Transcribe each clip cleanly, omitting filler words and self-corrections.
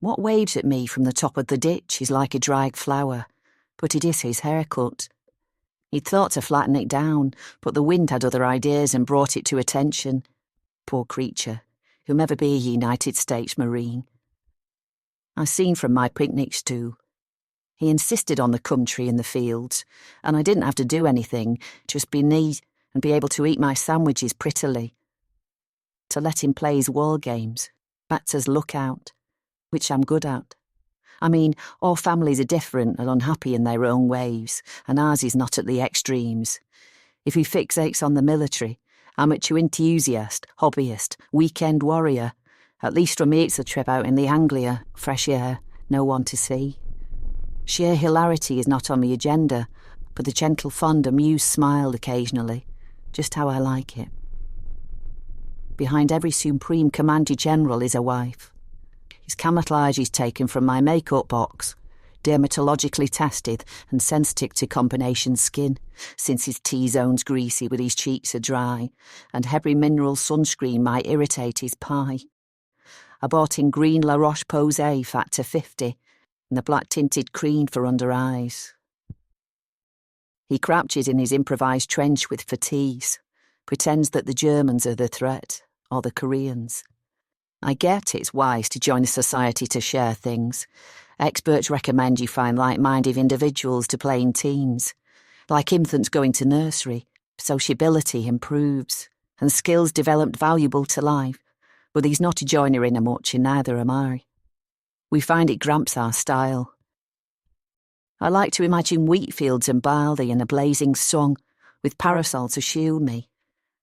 What waves at me from the top of the ditch is like a dried flower, but it is his haircut. He'd thought to flatten it down, but the wind had other ideas and brought it to attention. Poor creature, who'll never be a United States Marine. I've seen from my picnic stool. He insisted on the country and the fields, and I didn't have to do anything, just be neat and be able to eat my sandwiches prettily. To let him play his war games, act as lookout, which I'm good at. I mean, all families are different and unhappy in their own ways, and ours is not at the extremes. If he fixates on the military, amateur enthusiast, hobbyist, weekend warrior, at least for me it's a trip out in the Anglia, fresh air, no one to see. Sheer hilarity is not on the agenda, but the gentle, fond, amused smile occasionally, just how I like it. Behind every Supreme Commander General is a wife. His camouflage is taken from my makeup box, dermatologically tested and sensitive to combination skin, since his T-zone's greasy but his cheeks are dry, and heavy mineral sunscreen might irritate his pie. I bought him green La Roche-Posay factor 50, and the black-tinted cream for under eyes. He crouches in his improvised trench with fatigues, pretends that the Germans are the threat, or the Koreans. I get it's wise to join a society to share things. Experts recommend you find like-minded individuals to play in teams. Like infants going to nursery, sociability improves, and skills developed valuable to life. But he's not a joiner in a much, and neither am I. We find it gramps our style. I like to imagine wheat fields and barley in a blazing sun, with parasol to shield me.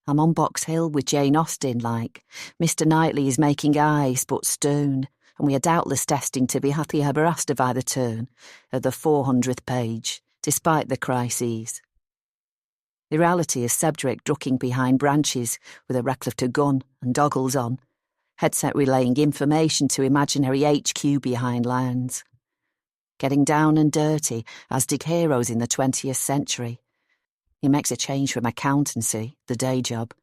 I'm on Box Hill with Jane Austen like, Mr. Knightley is making eyes but stern, and we are doubtless destined to be happy ever after by the turn, at the 400th page, despite the crises. The reality is Cedric ducking behind branches with a Reclifter gun and goggles on, headset relaying information to imaginary HQ behind lines. Getting down and dirty, as did heroes in the 20th century. He makes a change from accountancy, the day job.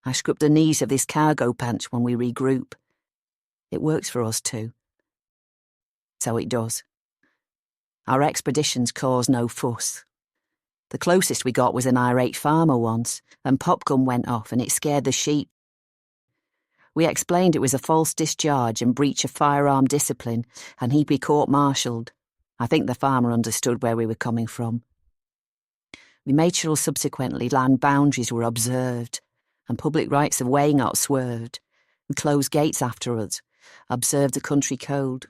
I scrub the knees of this cargo pants when we regroup. It works for us too. So it does. Our expeditions cause no fuss. The closest we got was an irate farmer once, and popgun went off and it scared the sheep. We explained it was a false discharge and breach of firearm discipline, and he'd be court-martialed. I think the farmer understood where we were coming from. We made sure subsequently land boundaries were observed, and public rights of way not swerved. We closed gates after us, observed the country code.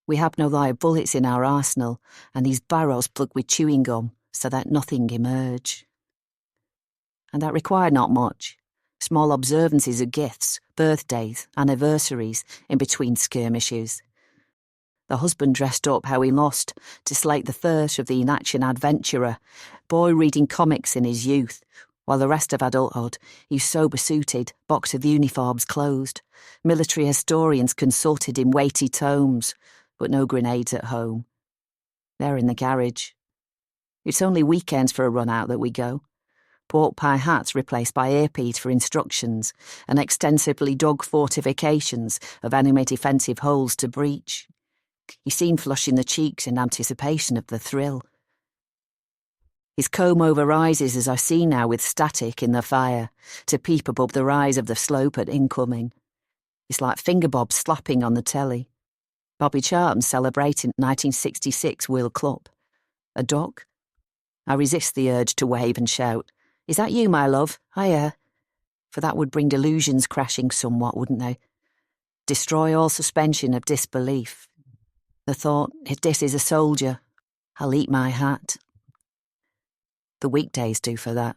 We have no live bullets in our arsenal, and these barrels plugged with chewing gum, so that nothing emerge. And that required not much. Small observances of gifts, birthdays, anniversaries, in between skirmishes. The husband dressed up how he lost, to slate the thirst of the inaction adventurer, boy reading comics in his youth, while the rest of adulthood, he's sober-suited, box of uniforms closed, military historians consulted in weighty tomes, but no grenades at home. They're in the garage. It's only weekends for a run-out that we go. Pork pie hats replaced by earpiece for instructions, and extensively dug fortifications of enemy defensive holes to breach. He's seen flushing the cheeks in anticipation of the thrill. His comb-over rises as I see now with static in the fire, to peep above the rise of the slope at incoming. It's like fingerbobs slapping on the telly. Bobby Charlton celebrating 1966 World Club. A dog? I resist the urge to wave and shout, "Is that you, my love? Hiya." For that would bring delusions crashing somewhat, wouldn't they? Destroy all suspension of disbelief. The thought, if this is a soldier, I'll eat my hat. The weekdays do for that.